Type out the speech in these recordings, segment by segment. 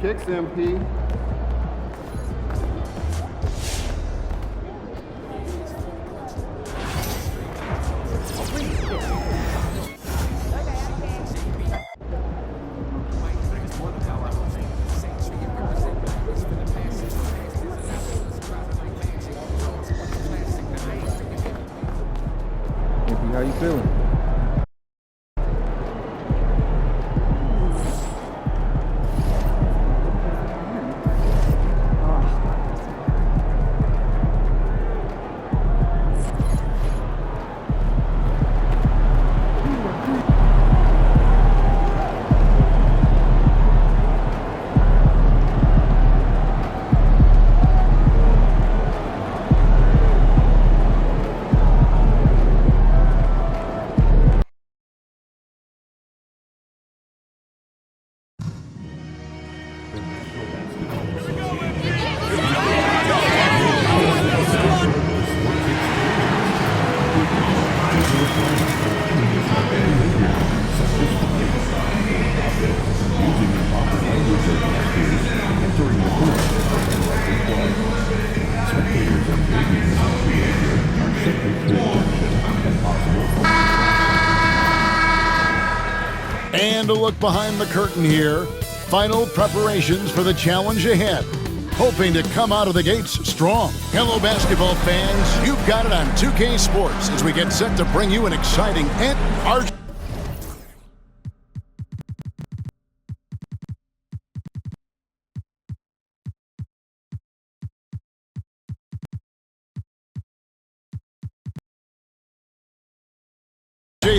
kicks, MP. MP, how you feeling? And a look behind the curtain here. Final preparations for the challenge ahead. Hoping to come out of the gates strong. Hello, basketball fans. You've got it on 2K Sports as we get set to bring you an exciting and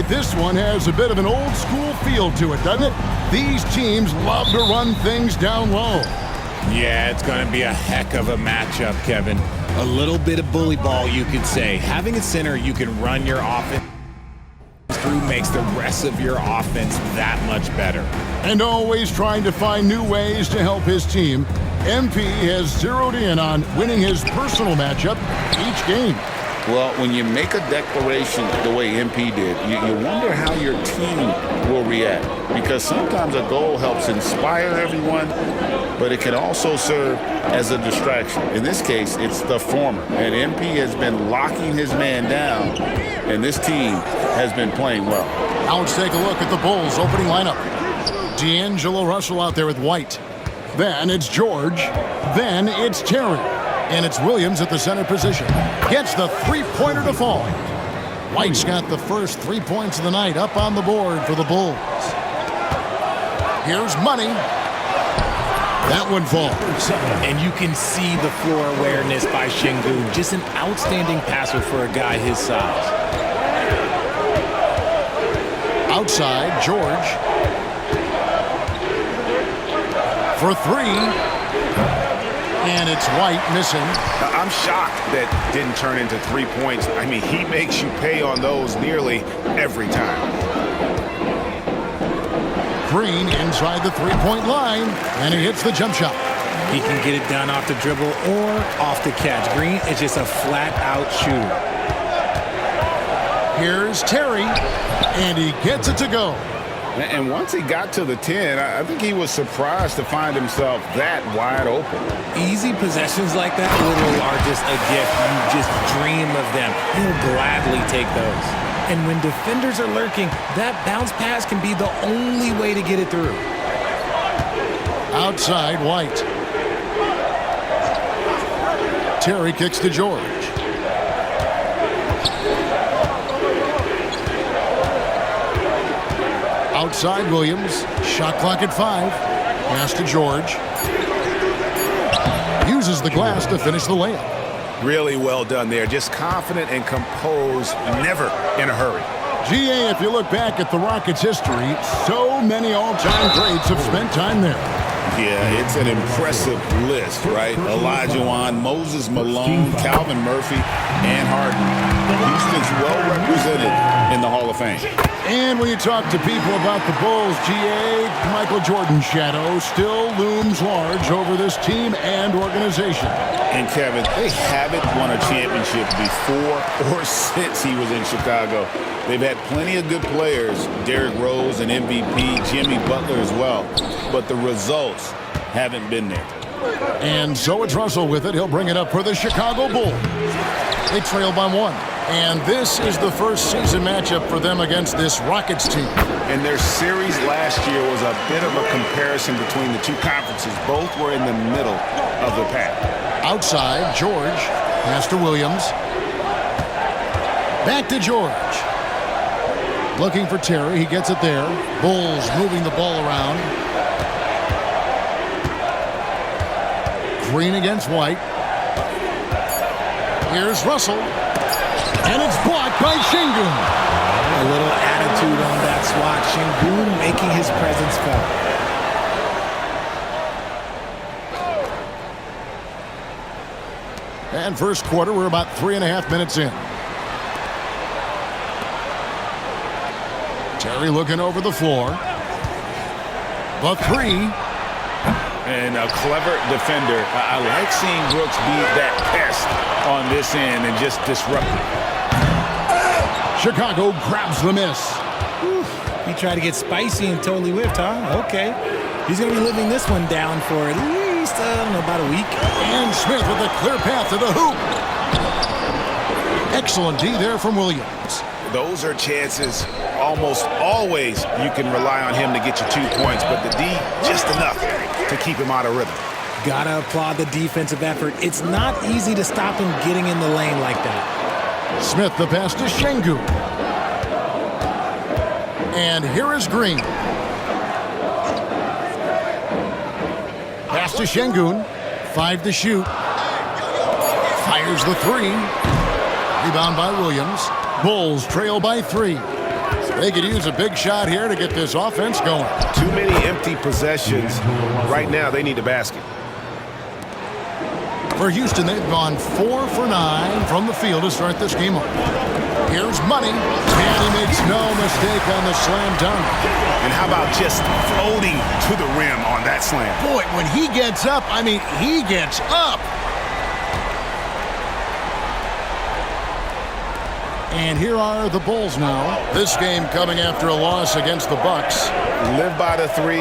this one has a bit of an old school feel to it, doesn't it? These teams love to run things down low. Yeah, it's going to be a heck of a matchup, Kevin. A little bit of bully ball, you could say. Having a center you can run your offense through makes the rest of your offense that much better. And always trying to find new ways to help his team, MP has zeroed in on winning his personal matchup each game. Well, when you make a declaration the way MP did, you wonder how your team will react. Because sometimes a goal helps inspire everyone, but it can also serve as a distraction. In this case, it's the former. And MP has been locking his man down, and this team has been playing well. Now let's take a look at the Bulls' opening lineup. D'Angelo Russell out there with White. Then it's George. Then it's Terry. And it's Williams at the center position. Gets the three-pointer to fall. White's got the first 3 points of the night up on the board for the Bulls. Here's Money. That one falls. And you can see the floor awareness by Şengün. Just an outstanding passer for a guy his size. Outside, George. For three. And it's White missing. I'm shocked that didn't turn into 3 points. I mean, he makes you pay on those nearly every time. Green inside the three-point line, and he hits the jump shot. He can get it done off the dribble or off the catch. Green is just a flat-out shooter. Here's Terry, and he gets it to go. And once he got to the 10, I think he was surprised to find himself that wide open. Easy possessions like that, little, are just a gift. You just dream of them. He'll gladly take those. And when defenders are lurking, that bounce pass can be the only way to get it through. Outside, White. Terry kicks to George. Outside, Williams. Shot clock at 5. Pass to George. Uses the glass to finish the layup. Really well done there. Just confident and composed, never in a hurry. GA, if you look back at the Rockets' history, so many all-time greats have spent time there. Yeah, it's an impressive list, right? Olajuwon, Moses Malone, Calvin Murphy, and Harden. Houston's well represented in the Hall of Fame. And when you talk to people about the Bulls, GA, Michael Jordan's shadow still looms large over this team and organization. And Kevin, they haven't won a championship before or since he was in Chicago. They've had plenty of good players, Derrick Rose and MVP, Jimmy Butler as well. But the results haven't been there. And so it's Russell with it. He'll bring it up for the Chicago Bulls. They trail by 1. And this is the first season matchup for them against this Rockets team. And their series last year was a bit of a comparison between the two conferences. Both were in the middle of the pack. Outside, George. Pass to Williams. Back to George. Looking for Terry. He gets it there. Bulls moving the ball around. Green against White. Here's Russell. And it's blocked by Şengün. A little attitude on that swat. Şengün making his presence felt. And first quarter, we're about 3.5 minutes in. Terry looking over the floor. The 3. And a clever defender. I like seeing Brooks be that pest on this end and just disrupt it. Chicago grabs the miss. Whew. He tried to get spicy and totally whiffed, huh? Okay. He's going to be living this one down for at least, about a week. And Smith with a clear path to the hoop. Excellent D there from Williams. Those are chances almost always you can rely on him to get you 2 points, but the D just enough to keep him out of rhythm. Gotta applaud the defensive effort. It's not easy to stop him getting in the lane like that. Smith the pass to Şengün. And here is Green. Pass to Şengün. 5 to shoot. Fires the 3. Rebound by Williams. Bulls trail by 3. They could use a big shot here to get this offense going. Too many empty possessions. Right now, they need a basket. For Houston, they've gone 4 for 9 from the field to start this game off. Here's Money, and he makes no mistake on the slam dunk. And how about just floating to the rim on that slam? Boy, when he gets up, I mean, he gets up. And here are the Bulls now. This game coming after a loss against the Bucks. Live by the 3,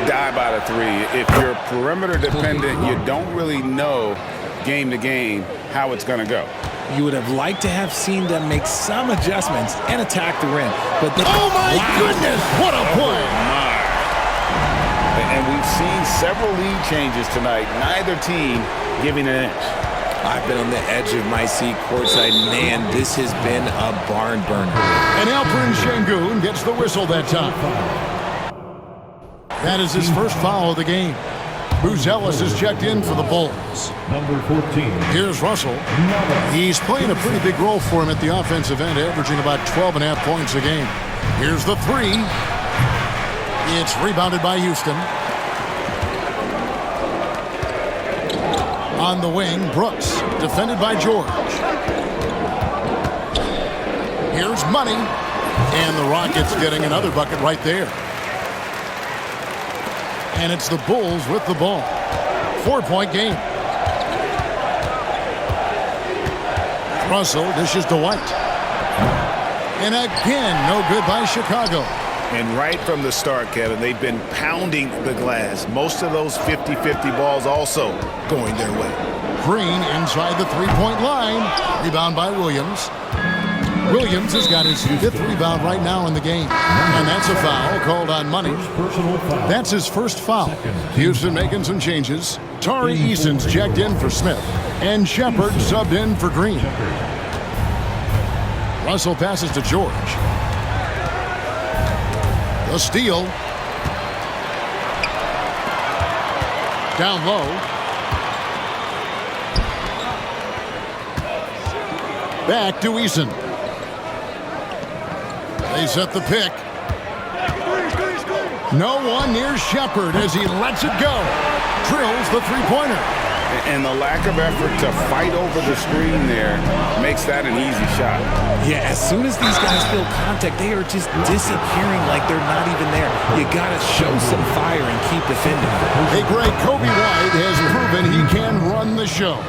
die by the 3. If you're perimeter dependent, you don't really know game to game how it's going to go. You would have liked to have seen them make some adjustments and attack the rim. But oh, my goodness, what a play. And we've seen several lead changes tonight. Neither team giving an inch. I've been on the edge of my seat courtside. Man, this has been a barn burner. And Alperen Şengün gets the whistle that time. That is his first foul of the game. Bruce Ellis is checked in for the Bulls. Number 14. Here's Russell. He's playing a pretty big role for him at the offensive end, averaging about 12.5 points a game. Here's the 3. It's rebounded by Houston. On the wing, Brooks, defended by George. Here's Money. And the Rockets getting another bucket right there. And it's the Bulls with the ball. 4-point game. Russell dishes to White. And again, no good by Chicago. And right from the start, Kevin, they've been pounding the glass. Most of those 50-50 balls also going their way. Green inside the three-point line. Rebound by Williams. Williams has got his 5th rebound right now in the game. And that's a foul called on Money. That's his first foul. Houston making some changes. Tari Eason's checked in for Smith. And Shepard subbed in for Green. Russell passes to George. The steal. Down low. Back to Eason. They set the pick. No one near Shepard as he lets it go. Drills the three-pointer. And the lack of effort to fight over the screen there makes that an easy shot. Yeah, as soon as these guys feel contact, they are just disappearing like they're not even there. You got to show some fire and keep defending. Hey, Greg, Kobe White has proven he can run the show.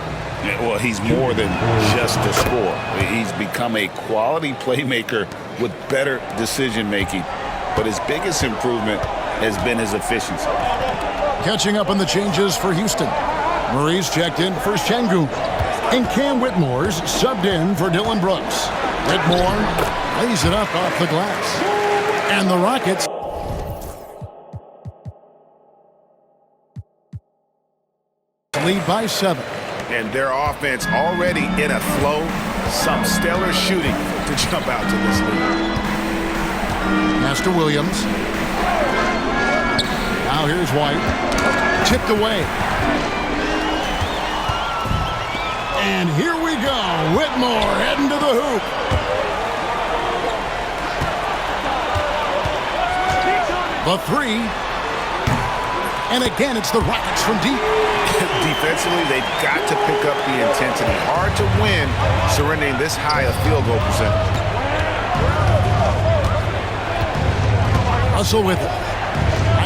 Well, he's more than just a scorer. He's become a quality playmaker with better decision-making. But his biggest improvement has been his efficiency. Catching up on the changes for Houston. Murray's checked in for Şengün. And Cam Whitmore's subbed in for Dylan Brooks. Whitmore lays it up off the glass. And the Rockets lead by 7. And their offense already in a flow. Some stellar shooting to jump out to this lead. Master Williams. Now here's White. Tipped away. And here we go. Whitmore heading to the hoop. The three. And again, it's the Rockets from deep. Defensively, they've got to pick up the intensity. Hard to win surrendering this high a field goal percentage. Russell with it.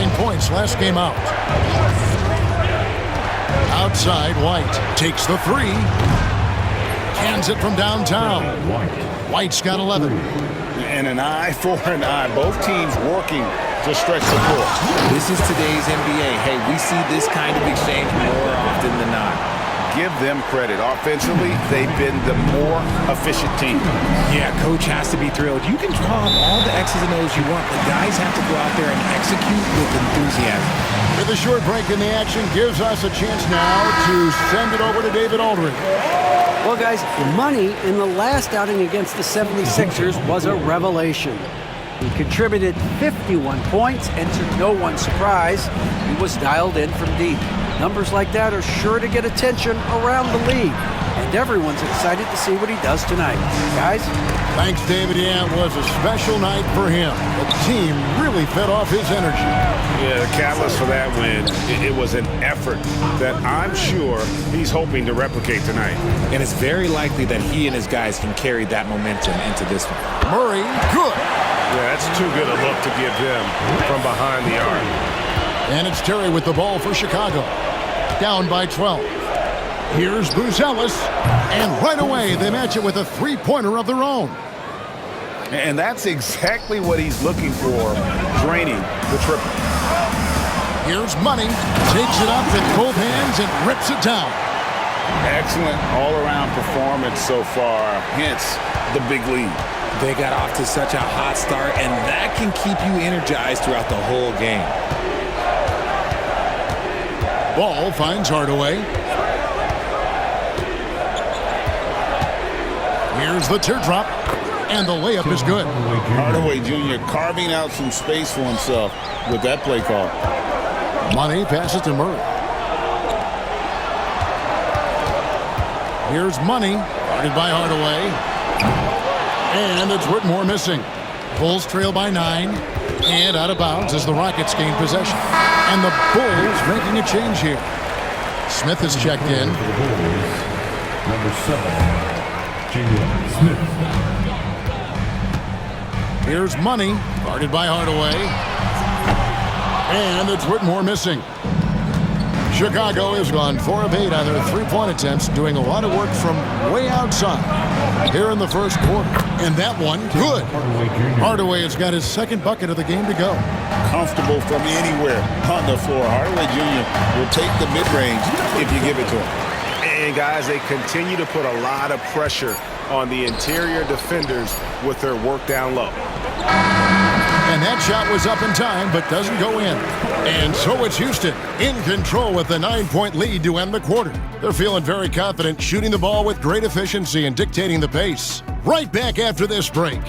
9 points last game out. Outside, White takes the three. Cans it from downtown. White's got 11. And an eye for an eye. Both teams working to stretch the floor. This is today's NBA. Hey, we see this kind of exchange more often than not. Give them credit. Offensively, they've been the more efficient team. Yeah, coach has to be thrilled. You can draw up all the X's and O's you want, but guys have to go out there and execute with enthusiasm. With a short break in the action gives us a chance now to send it over to David Aldridge. Well, guys, Money in the last outing against the 76ers was a revelation. He contributed 51 points, and to no one's surprise, he was dialed in from deep. Numbers like that are sure to get attention around the league, and everyone's excited to see what he does tonight. Guys? Thanks, David. Yeah, it was a special night for him. The team really fed off his energy. Yeah, the catalyst for that win, it was an effort that I'm sure he's hoping to replicate tonight. And it's very likely that he and his guys can carry that momentum into this one. Murray, good. Yeah, that's too good a look to give him from behind the arc. And it's Terry with the ball for Chicago. Down by 12. Here's Buzelis. And right away, they match it with a three-pointer of their own. And that's exactly what he's looking for, draining the triple. Here's Money. Takes it up with both hands and rips it down. Excellent all-around performance so far, hence the big lead. They got off to such a hot start, and that can keep you energized throughout the whole game. Ball finds Hardaway. Here's the teardrop, and the layup is good. Hardaway Jr. carving out some space for himself with that play call. Money passes to Murray. Here's Money, guarded by Hardaway. And it's Whitmore missing. Bulls trail by 9, and out of bounds as the Rockets gain possession. And the Bulls making a change here. Smith is checked in. Number 7, Jalen Smith. Here's Money, guarded by Hardaway. And it's Whitmore missing. Chicago has gone 4 of 8 on their three-point attempts, doing a lot of work from way outside here in the first quarter. And that one, good. Hardaway has got his second bucket of the game to go. Comfortable from anywhere on the floor. Hardaway Jr. will take the mid-range if you give it to him. And guys, they continue to put a lot of pressure on the interior defenders with their work down low. And that shot was up in time, but doesn't go in. And so it's Houston in control with the 9-point lead to end the quarter. They're feeling very confident, shooting the ball with great efficiency and dictating the pace. Right back after this break.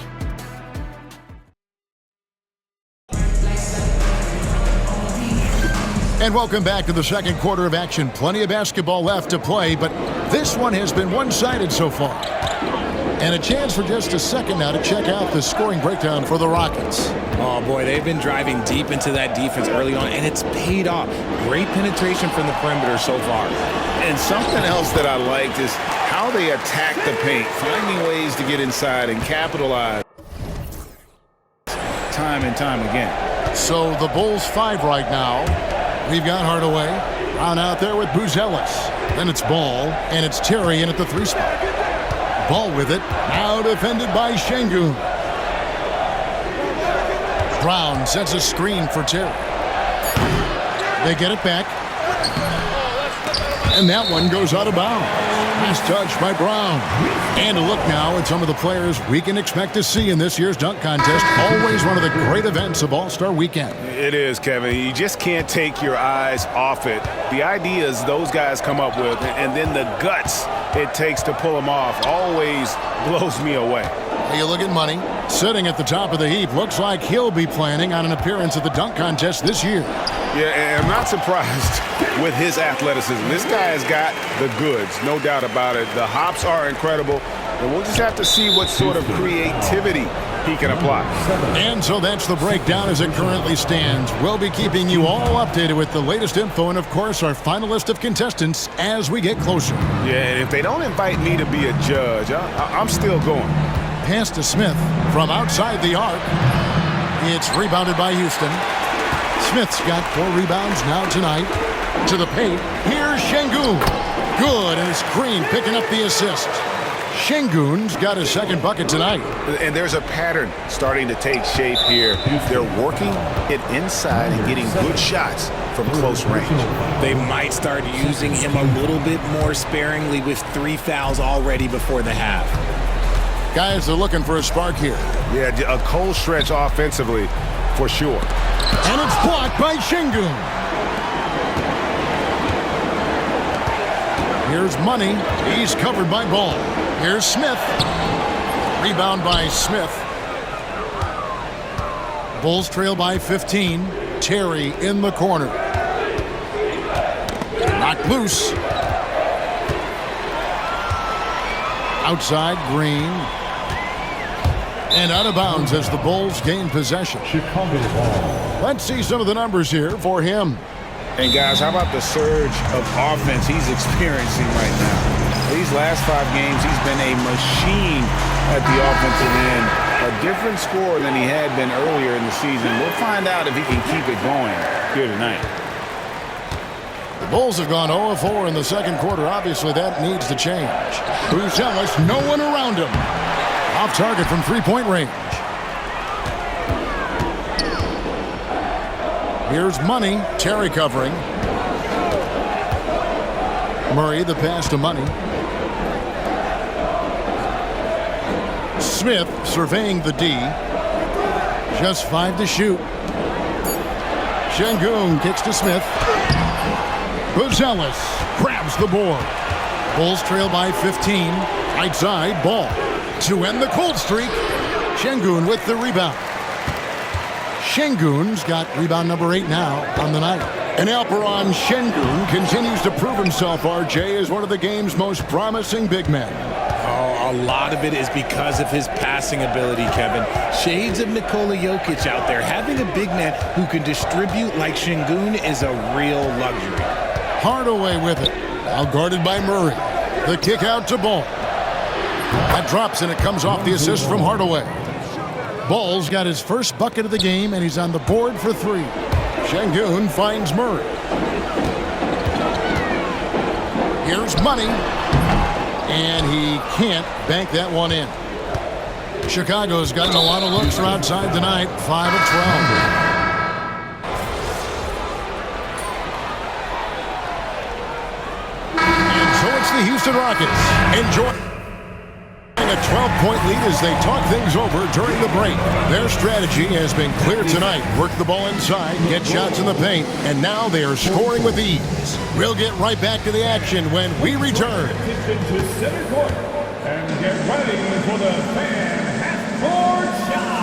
And welcome back to the second quarter of action. Plenty of basketball left to play, but this one has been one-sided so far. And a chance for just a second now to check out the scoring breakdown for the Rockets. Oh, boy, they've been driving deep into that defense early on, and it's paid off. Great penetration from the perimeter so far. And something else that I liked is how they attack the paint, finding ways to get inside and capitalize time and time again. So the Bulls 5 right now. We've got Hardaway. Brown out there with Buzelis. Then it's Ball, and it's Terry in at the 3 spot. Ball with it. Now defended by Şengün. Brown sets a screen for Terry. They get it back. And that one goes out of bounds. Nice touch by Brown. And a look now at some of the players we can expect to see in this year's dunk contest. Always one of the great events of All-Star Weekend. It is, Kevin. You just can't take your eyes off it. The ideas those guys come up with, and then the guts it takes to pull them off, always blows me away. You look at Money, sitting at the top of the heap. Looks like he'll be planning on an appearance at the dunk contest this year. Yeah, and I'm not surprised with his athleticism. This guy has got the goods, no doubt about it. The hops are incredible, and we'll just have to see what sort of creativity he can apply. And so that's the breakdown as it currently stands. We'll be keeping you all updated with the latest info and, of course, our final list of contestants as we get closer. Yeah, and if they don't invite me to be a judge, I'm still going. Pass to Smith from outside the arc. It's rebounded by Houston. Smith's got 4 rebounds now tonight. To the paint. Here's Şengün. Good, and it's Green picking up the assist. Şengün's got his second bucket tonight. And there's a pattern starting to take shape here. They're working it inside and getting good shots from close range. They might start using him a little bit more sparingly with 3 fouls already before the half. Guys are looking for a spark here. Yeah, a cold stretch offensively for sure. And it's blocked by Şengün. Here's Money. He's covered by Ball. Here's Smith. Rebound by Smith. Bulls trail by 15. Terry in the corner. Knocked loose. Outside, Green. And out of bounds as the Bulls gain possession. Chicago ball. Let's see some of the numbers here for him. And guys, how about the surge of offense he's experiencing right now? These last 5 games, he's been a machine at the offensive end. A different score than he had been earlier in the season. We'll find out if he can keep it going here tonight. The Bulls have gone 0-4 in the second quarter. Obviously, that needs to change. Buzelis, no one around him. Off target from 3-point range. Here's Money. Terry covering. Murray, the pass to Money. Smith surveying the D. Just 5 to shoot. Şengün kicks to Smith. Buzelis grabs the board. Bulls trail by 15. Right side, Ball. To end the cold streak, Şengün with the rebound. Şengün's got rebound number 8 now on the night. And Alperen Şengün continues to prove himself, RJ, as one of the game's most promising big men. Oh, a lot of it is because of his passing ability, Kevin. Shades of Nikola Jokic out there. Having a big man who can distribute like Şengün is a real luxury. Hardaway with it. Now guarded by Murray. The kick out to Ball. That drops and it comes off the assist from Hardaway. Ball's got his first bucket of the game and he's on the board for 3. Şengün finds Murray. Here's Money. And he can't bank that one in. Chicago's gotten a lot of looks from outside tonight. 5 of 12. The Houston Rockets enjoy a 12-point lead as they talk things over during the break. Their strategy has been clear tonight. Work the ball inside, get shots in the paint, and now they are scoring with ease. We'll get right back to the action when we return. To center court and get ready for the fan half-court shot.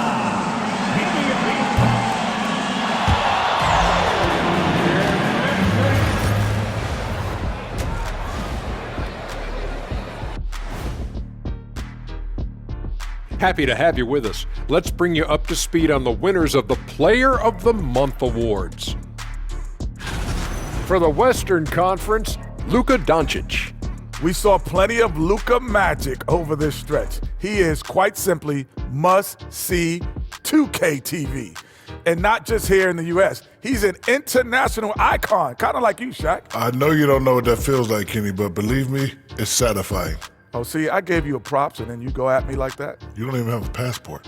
Happy to have you with us. Let's bring you up to speed on the winners of the Player of the Month awards. For the Western Conference, Luka Doncic. We saw plenty of Luka magic over this stretch. He is quite simply must-see 2K TV. And not just here in the U.S. He's an international icon, kind of like you, Shaq. I know you don't know what that feels like, Kenny, but believe me, it's satisfying. Oh, see, I gave you a props, and then you go at me like that? You don't even have a passport.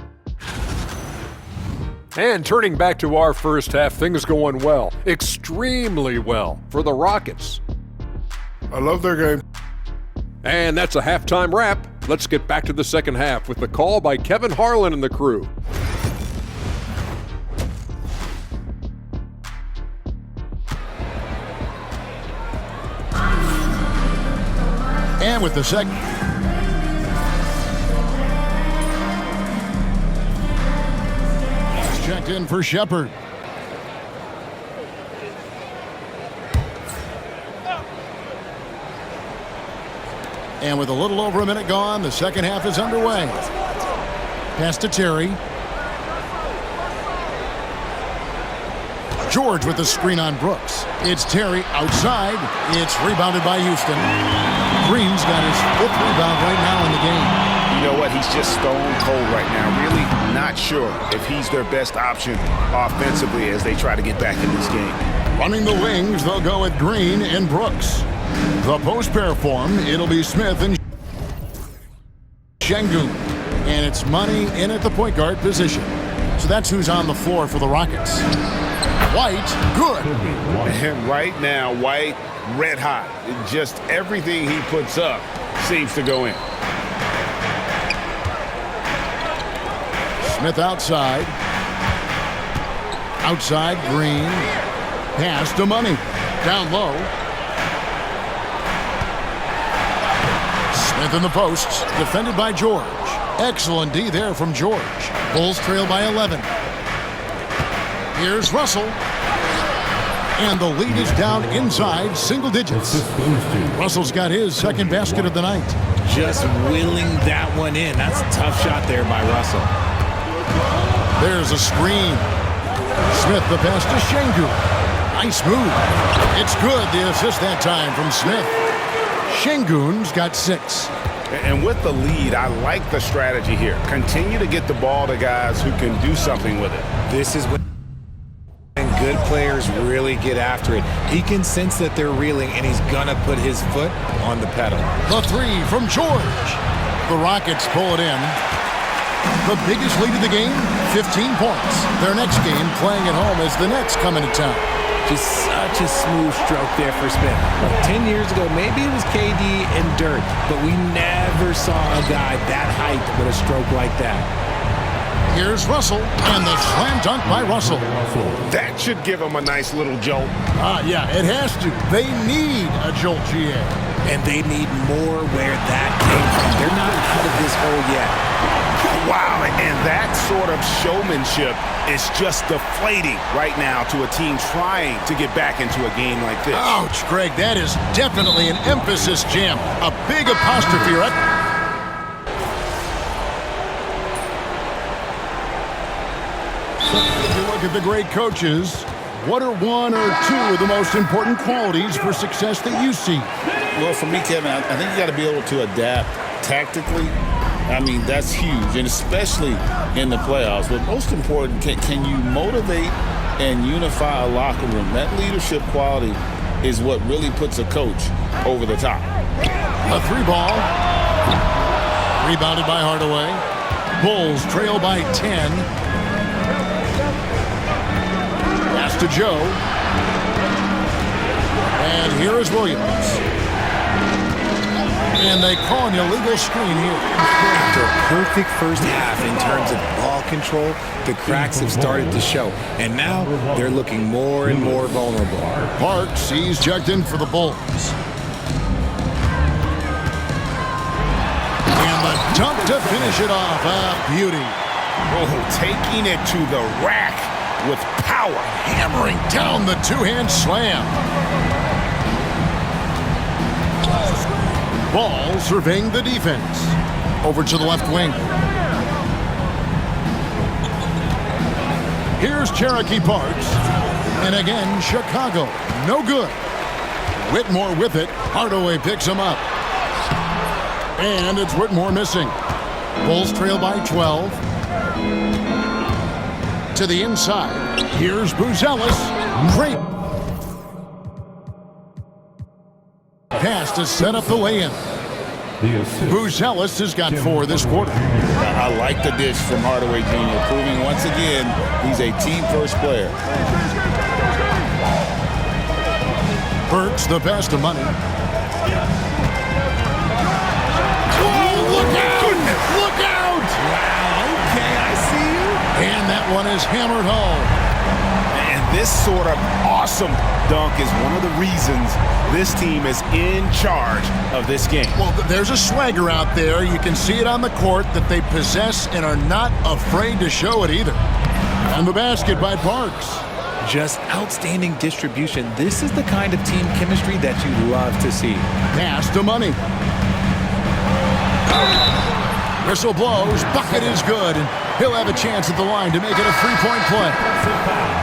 And turning back to our first half, things going well, extremely well for the Rockets. I love their game. And that's a halftime wrap. Let's get back to the second half with the call by Kevin Harlan and the crew. And with the second. He's checked in for Shepard. And with a little over a minute gone, the second half is underway. Pass to Terry. George with the screen on Brooks. It's Terry outside. It's rebounded by Houston. Green's got his 5th rebound right now in the game. You know what? He's just stone cold right now. Really not sure if he's their best option offensively as they try to get back in this game. Running the wings, they'll go with Green and Brooks. The post pair form, it'll be Smith and Şengün. And it's Money in at the point guard position. So that's who's on the floor for the Rockets. White, good. And right now, White, red hot. Just everything he puts up seems to go in. Smith outside. Outside, Green. Pass to Money. Down low. Smith in the posts, defended by George. Excellent D there from George. Bulls trail by 11. Here's Russell. And the lead is down inside single digits. Russell's got his second basket of the night. Just willing that one in. That's a tough shot there by Russell. There's a screen. Smith the pass to Şengün. Nice move. It's good, the assist that time from Smith. Şengün's got 6. And with the lead, I like the strategy here. Continue to get the ball to guys who can do something with it. This is when good players really get after it. He can sense that they're reeling, and he's gonna put his foot on the pedal. The 3 from George. The Rockets pull it in. The biggest lead of the game, 15 points. Their next game playing at home as the Nets come into town. Just such a smooth stroke there for Smith. 10 years ago, maybe it was KD and Dirk, but we never saw a guy that height with a stroke like that. Here's Russell, and the slam dunk by Russell. That should give him a nice little jolt. Yeah, it has to. They need a jolt, GA. And they need more where that came from. They're not out of this hole yet. Wow, and that sort of showmanship is just deflating right now to a team trying to get back into a game like this. Ouch, Greg, that is definitely an emphasis jam. A big apostrophe, right? If you look at the great coaches, what are 1 or 2 of the most important qualities for success that you see? Well, for me, Kevin, I think you got to be able to adapt tactically. I mean, that's huge, and especially in the playoffs. But most important, can you motivate and unify a locker room? That leadership quality is what really puts a coach over the top. A 3 ball. Rebounded by Hardaway. Bulls trail by 10. Pass to Joe. And here is Williams. And they call an illegal screen here. After a perfect first half in terms of ball control, the cracks have started to show. And now they're looking more and more vulnerable. Parks, he's checked in for the Bulls. And the dunk to finish it off. A beauty. Oh, taking it to the rack with power. Hammering down the two-hand slam. Ball surveying the defense. Over to the left wing. Here's Cherokee Parks. And again, Chicago. No good. Whitmore with it. Hardaway picks him up. And it's Whitmore missing. Bulls trail by 12. To the inside. Here's Buzelis. Great. Pass to set up the lay-in. The assist. Buzelis has got 4 this quarter. I like the dish from Hardaway Jr., proving once again he's a team-first player. Burks the best of money. Oh, look out! Look out! Wow, okay, I see you. And that one is hammered home. And this sort of awesome dunk is one of the reasons this team is in charge of this game. Well, there's a swagger out there. You can see it on the court that they possess and are not afraid to show it either. And the basket by Parks. Just outstanding distribution. This is the kind of team chemistry that you love to see. Pass to Money. Whistle blows. Bucket is good. And he'll have a chance at the line to make it a 3-point play.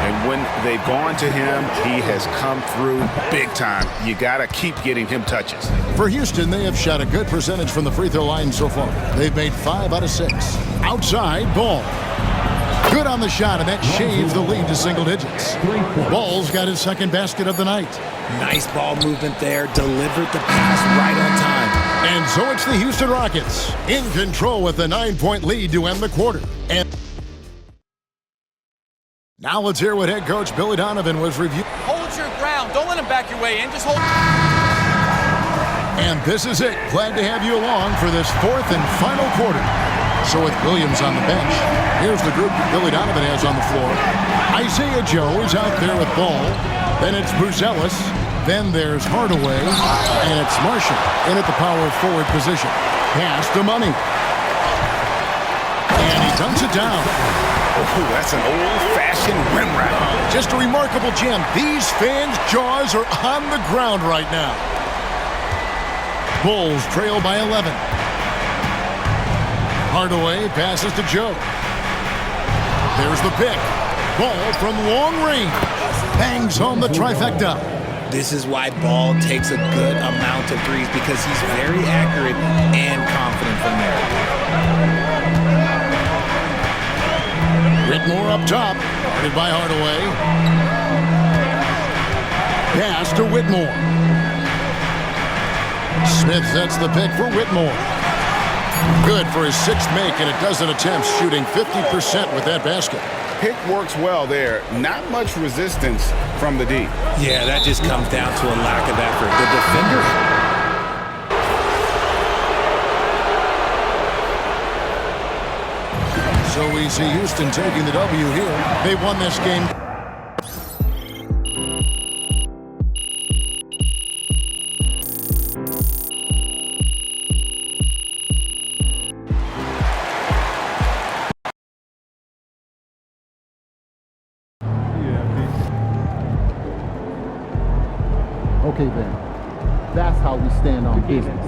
And when they've gone to him, he has come through big time. You got to keep getting him touches. For Houston, they have shot a good percentage from the free throw line so far. They've made 5 out of 6. Outside, Ball. Good on the shot, and that shaves the lead to single digits. Ball's got his second basket of the night. Nice ball movement there. Delivered the pass right on time. And so it's the Houston Rockets in control with a 9-point lead to end the quarter. And now let's hear what head coach Billy Donovan was reviewing. Hold your ground. Don't let him back your way in. Just hold. And this is it. Glad to have you along for this 4th and final quarter. So with Williams on the bench, here's the group Billy Donovan has on the floor. Isaiah Joe is out there with Ball. Then it's Buzelis. Then there's Hardaway. And it's Marshall in at the power forward position. Pass to Money. And he dunks it down. Oh, that's an old-fashioned rim wrap. Just a remarkable jam. These fans' jaws are on the ground right now. Bulls trail by 11. Hardaway passes to Joe. There's the pick. Ball from long range. Bangs home the trifecta. This is why Ball takes a good amount of threes, because he's very accurate and confident from there. Whitmore up top. Guarded by Hardaway. Pass to Whitmore. Smith sets the pick for Whitmore. Good for his 6th make, and a dozen attempts, shooting 50% with that basket. Pick works well there. Not much resistance from the D. Yeah, that just comes down to a lack of effort. The defender. So we see Houston taking the W here. They won this game. Okay then, that's how we stand on business.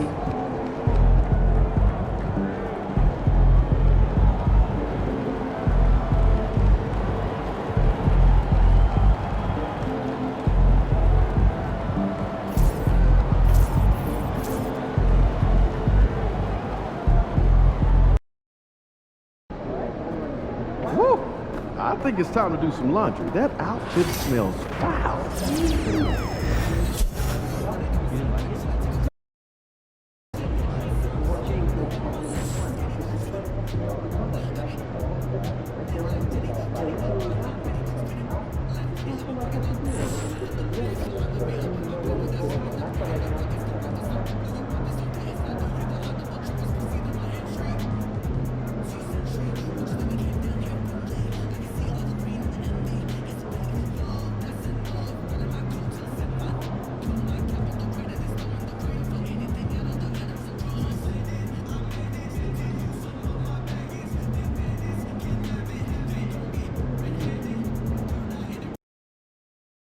Whew, I think it's time to do some laundry. That outfit smells foul.